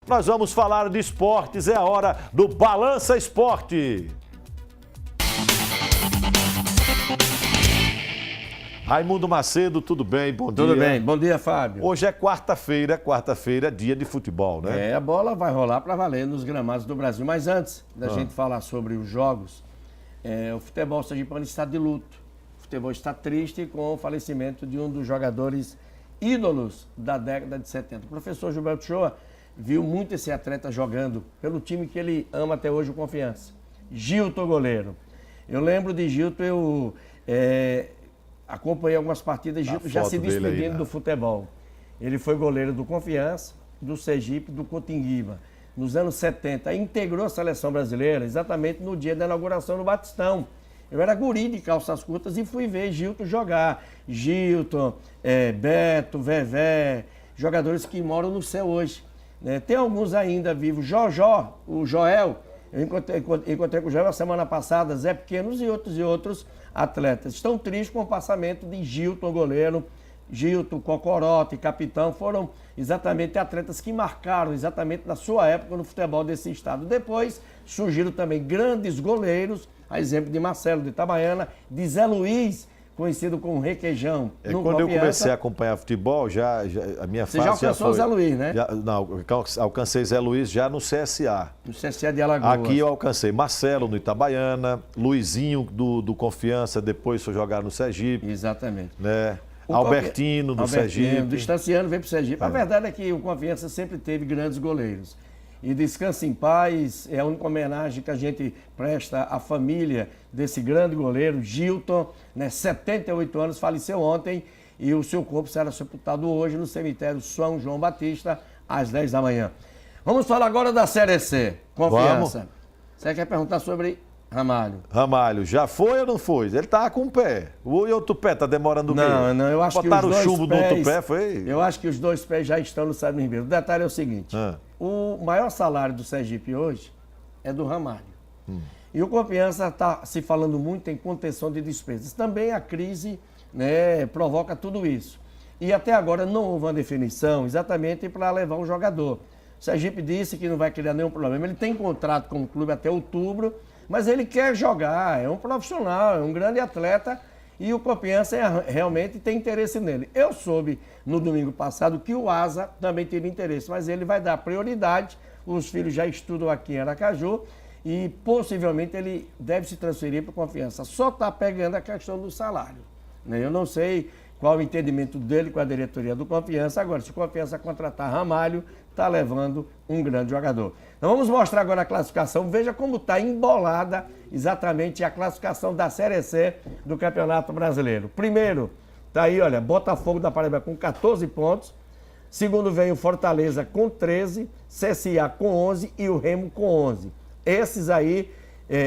Nós vamos falar de esportes, é a hora do Balança Esporte. Raimundo Macedo, tudo bem? Bom dia. Tudo bem, bom dia, Fábio. Hoje é quarta-feira, dia de futebol, né? A bola vai rolar para valer nos gramados do Brasil. Mas antes da gente falar sobre os jogos, o futebol sergipano está de luto. O futebol está triste com o falecimento de um dos jogadores ídolos da década de 70. O professor Gilberto Shoa viu muito esse atleta jogando pelo time que ele ama até hoje, o Confiança. Gilton, goleiro. Eu lembro de Gilton, eu acompanhei algumas partidas, Gilton já se despedindo do futebol. Ele foi goleiro do Confiança, do Sergipe, do Cotinguiba. Nos anos 70, integrou a seleção brasileira exatamente no dia da inauguração no Batistão. Eu era guri de calças curtas e fui ver Gilton jogar. Gilton, Beto, Vevé, jogadores que moram no céu hoje. Tem alguns ainda vivos. Jojó, o Joel, eu encontrei com o Joel a semana passada, Zé Pequenos e outros atletas. Estão tristes com o passamento de Gilton, goleiro. Gilton, Cocorote, capitão, foram exatamente atletas que marcaram exatamente na sua época no futebol desse estado. Depois surgiram também grandes goleiros, a exemplo de Marcelo de Itabaiana, de Zé Luiz, conhecido como Requeijão. Quando eu comecei a acompanhar futebol, a minha fase já alcançou o Zé Luiz, né? Não, alcancei Zé Luiz já no CSA. No CSA de Alagoas. Aqui eu alcancei Marcelo no Itabaiana, Luizinho do Confiança, depois foi jogar no Sergipe. Exatamente. Né? Albertino do Sergipe. Do Estaciano veio para o Sergipe. A verdade é que o Confiança sempre teve grandes goleiros. E Descanse em Paz é a única homenagem que a gente presta à família desse grande goleiro, Gilton, 78 anos, faleceu ontem e o seu corpo será sepultado hoje no cemitério São João Batista, às 10 da manhã. Vamos falar agora da Série C, Confiança. Vamos. Você quer perguntar sobre Ramalho? Ramalho, já foi ou não foi? Ele tá com o pé. O outro pé tá demorando o quê? Não, eu acho botaram que os dois chumbo pés, no outro pé, foi? Eu acho que os dois pés já estão no Sérgio Ribeiro. O detalhe é o seguinte, o maior salário do Sergipe hoje é do Ramalho. E o Confiança está se falando muito em contenção de despesas. Também a crise provoca tudo isso. E até agora não houve uma definição exatamente para levar um jogador. O Sergipe disse que não vai criar nenhum problema. Ele tem contrato com o clube até outubro, mas ele quer jogar, é um profissional, é um grande atleta e o Confiança realmente tem interesse nele. Eu soube no domingo passado que o Asa também teve interesse, mas ele vai dar prioridade, os filhos já estudam aqui em Aracaju e possivelmente ele deve se transferir para o Confiança. Só está pegando a questão do salário. Eu não sei qual o entendimento dele com a diretoria do Confiança. Agora, se o Confiança contratar Ramalho, está levando um grande jogador. Então vamos mostrar agora a classificação. Veja como está embolada exatamente a classificação da Série C do Campeonato Brasileiro. Primeiro, está aí, olha, Botafogo da Paraíba com 14 pontos. Segundo vem o Fortaleza com 13, CSA com 11 e o Remo com 11. Esses aí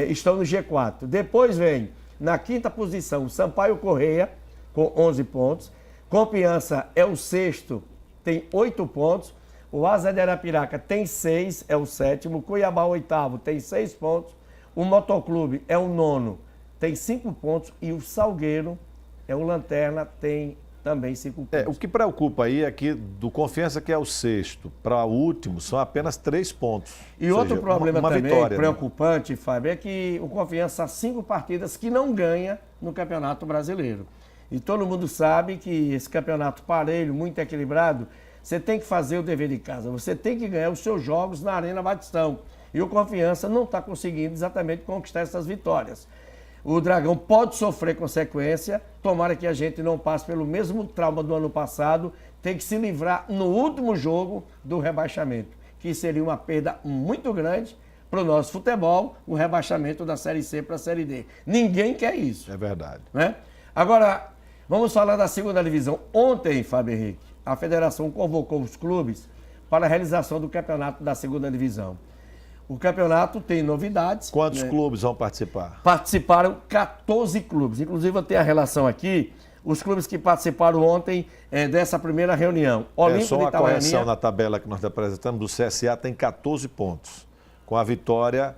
estão no G4. Depois vem, na quinta posição, o Sampaio Correia com 11 pontos. Confiança é o sexto, tem 8 pontos. O Asa de Arapiraca tem 6, é o sétimo. Cuiabá, o oitavo, tem 6 pontos. O Motoclube é o nono, tem 5 pontos. E o Salgueiro é o lanterna, tem também 5 pontos. O que preocupa aí é que do Confiança, que é o sexto, para o último, são apenas 3 pontos. E outro problema também vitória, preocupante, Fábio, é que o Confiança há 5 partidas que não ganha no Campeonato Brasileiro. E todo mundo sabe que esse campeonato parelho, muito equilibrado, você tem que fazer o dever de casa, você tem que ganhar os seus jogos na Arena Batistão. E o Confiança não está conseguindo exatamente conquistar essas vitórias. O Dragão pode sofrer consequência, tomara que a gente não passe pelo mesmo trauma do ano passado, tem que se livrar no último jogo do rebaixamento, que seria uma perda muito grande para o nosso futebol, o rebaixamento da Série C para a Série D. Ninguém quer isso. É verdade. Agora, vamos falar da segunda divisão. Ontem, Fábio Henrique, a federação convocou os clubes para a realização do campeonato da segunda divisão. O campeonato tem novidades. Quantos clubes vão participar? Participaram 14 clubes. Inclusive, eu tenho a relação aqui, os clubes que participaram ontem dessa primeira reunião. Só uma correção na tabela que nós apresentamos, do CSA tem 14 pontos. Com a vitória,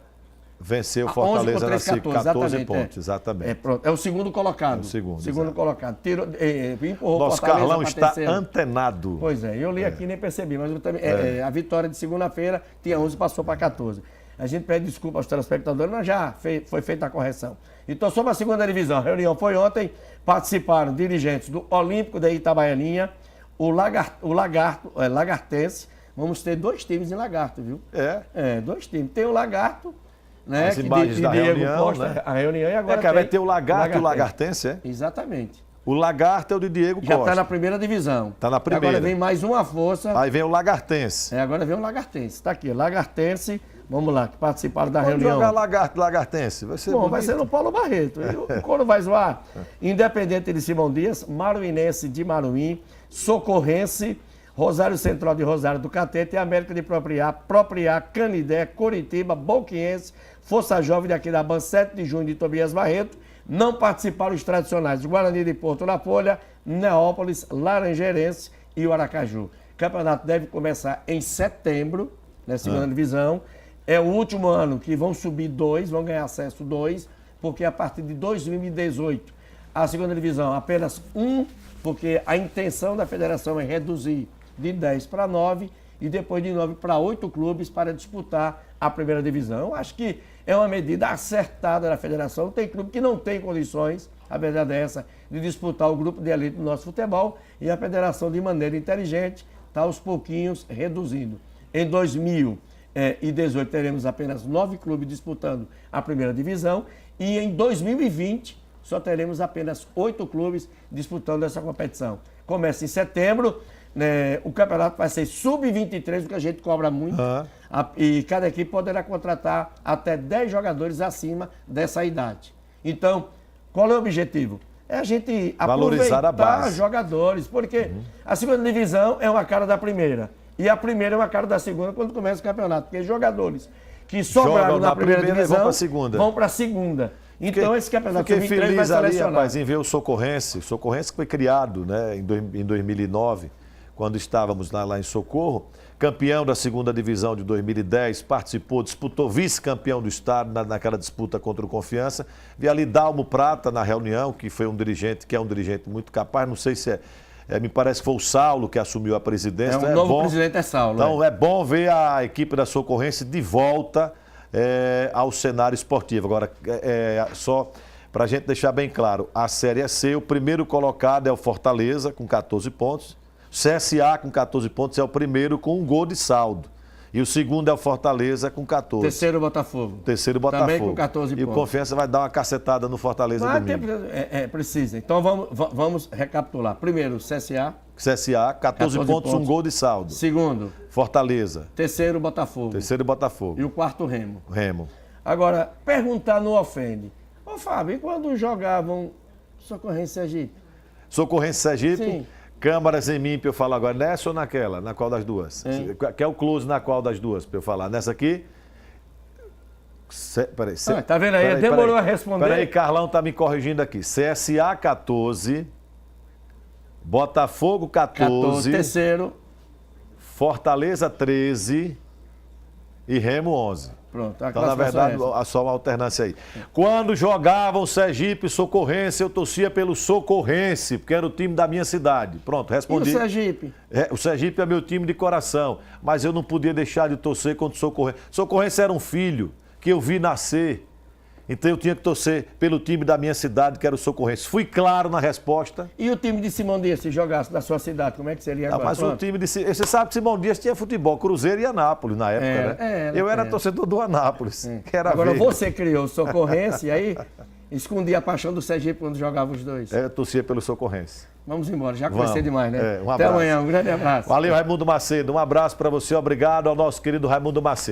Venceu o Fortaleza na 14 pontos, É exatamente. Pronto. É o segundo colocado. É o segundo Segundo colocado. Empurrou Nosso Fortaleza Carlão pra está terceiro. antenado. Pois é, eu li aqui e nem percebi, mas eu também, a vitória de segunda-feira tinha 11 e passou para 14. A gente pede desculpa aos telespectadores, mas já foi feita a correção. Então, sobre a segunda divisão, a reunião foi ontem, participaram dirigentes do Olímpico da Itabaianinha, o Lagartense. Vamos ter 2 times em Lagarto, viu? É, 2 times. Tem o Lagarto, né? As imagens da Diego reunião, Costa, né? A reunião e agora vai ter o Lagarto e o Lagartense, é? Exatamente. O Lagarto é o de Diego Já Costa. está na primeira divisão. Está na primeira. Agora vem mais uma força. Aí vem o Lagartense. Agora vem o Lagartense. Está aqui, Lagartense. Vamos lá, que participaram da Vamos reunião. jogar Lagartense. Vai ser Bom, bonito. vai ser no Paulo Barreto. E o Coro vai zoar. Independente de Simão Dias, Maruinense de Maruim, Socorrense, Rosário Central de Rosário do Catete, América de Propriar, Canidé, Coritiba, Boquiense, Força Jovem daqui da Ban 7 de junho de Tobias Barreto. Não participaram os tradicionais de Guarani de Porto na Folha, Neópolis, Laranjeirense e o Aracaju. O campeonato deve começar em setembro, na segunda divisão. É o último ano que vão subir 2, vão ganhar acesso 2, porque a partir de 2018, a segunda divisão apenas 1, porque a intenção da federação é reduzir de 10 para 9 e depois de 9 para 8 clubes para disputar a primeira divisão. Acho que é uma medida acertada da federação. Tem clube que não tem condições, a verdade é essa, de disputar o grupo de elite do nosso futebol e a federação, de maneira inteligente, está aos pouquinhos reduzindo. Em 2018 teremos apenas 9 clubes disputando a primeira divisão e em 2020 só teremos apenas 8 clubes disputando essa competição. Começa em setembro, né, o campeonato vai ser sub-23, o que a gente cobra muito, e cada equipe poderá contratar até 10 jogadores acima dessa idade. Então, qual é o objetivo? É a gente valorizar a base. Jogadores, porque a segunda divisão é uma cara da primeira. E a primeira é uma cara da segunda quando começa o campeonato. Porque jogadores que sobraram na primeira divisão vão para a segunda. Então esse campeonato fiquei feliz vai selecionar. ali, rapaz, em ver o Socorrense. O Socorrense que foi criado, né, em 2009, quando estávamos lá em Socorro. Campeão da segunda divisão de 2010, participou, disputou vice-campeão do estado naquela disputa contra o Confiança. Vi ali Dalmo Prata na reunião, que foi um dirigente, que é um dirigente muito capaz, não sei se me parece que foi o Saulo que assumiu a presidência. O novo presidente é Saulo. Então é bom ver a equipe da Socorrense de volta ao cenário esportivo. Agora, só para a gente deixar bem claro, a Série C, o primeiro colocado é o Fortaleza, com 14 pontos. CSA, com 14 pontos, é o primeiro com 1 gol de saldo. E o segundo é o Fortaleza, com 14. Terceiro, Botafogo. Terceiro, Botafogo. Também com 14 pontos. E o Confiança vai dar uma cacetada no Fortaleza domingo. Precisa. Então vamos recapitular. Primeiro, CSA. CSA, 14 pontos, 1 gol de saldo. Segundo, Fortaleza. Terceiro, Botafogo. Terceiro, Botafogo. E o quarto, Remo. Remo. Agora, perguntar não ofende. Ô, Fábio, e quando jogavam Socorrense Sergipe? Socorrense Sergipe? Sim. Câmaras em mim, para eu falar agora. Nessa ou naquela? Na qual das duas? Quer o close na qual das duas, para eu falar? Nessa aqui? Peraí. Tá vendo aí? Demorou a responder. Peraí, Carlão tá me corrigindo aqui. CSA 14, Botafogo 14, terceiro, Fortaleza 13 e Remo 11. Pronto, então, na verdade, só uma alternância aí. Quando jogavam Sergipe e Socorrense, eu torcia pelo Socorrense, porque era o time da minha cidade. Pronto, respondi. E o Sergipe? O Sergipe é meu time de coração, mas eu não podia deixar de torcer contra o Socorrense. Socorrense era um filho que eu vi nascer. Então eu tinha que torcer pelo time da minha cidade, que era o Socorrense. Fui claro na resposta. E o time de Simão Dias, se jogasse na sua cidade, como é que seria agora? Mas o time de... Você sabe que Simão Dias tinha futebol, Cruzeiro e Anápolis na época, né? Eu era torcedor do Anápolis. Que era agora verde. você criou o Socorrense e aí escondia a paixão do Sergipe quando jogava os dois. Eu torcia pelo Socorrense. Vamos embora, já conheci demais, né? Um abraço. Até amanhã, um grande abraço. Valeu, Raimundo Macedo. Um abraço para você, obrigado ao nosso querido Raimundo Macedo.